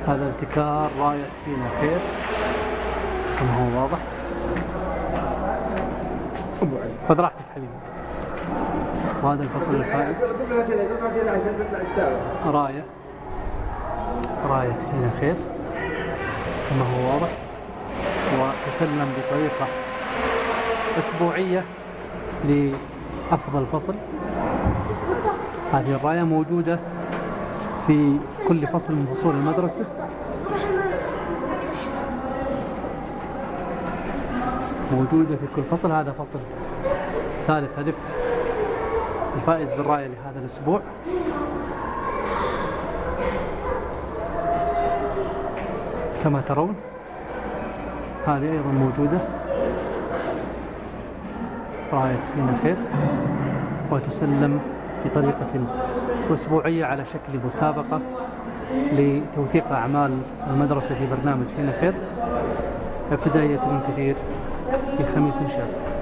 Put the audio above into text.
هذا ابتكار راية فينا خير كما هو واضح. خذ راحتك حبيبي. وهذا الفصل الفائز راية فينا خير كما هو واضح، وتسلم بطريقة أسبوعية لأفضل فصل. هذه الراية موجودة في كل فصل من فصول المدرسة، موجودة في كل فصل. هذا فصل ثالث ألف الفائز بالراية لهذا الأسبوع. كما ترون هذه أيضا موجودة راية فينا خير، وتسلم بطريقة أسبوعية على شكل مسابقة لتوثيق أعمال المدرسة في برنامج فينا خير ابتدائية ابن كثير في خميس شاد.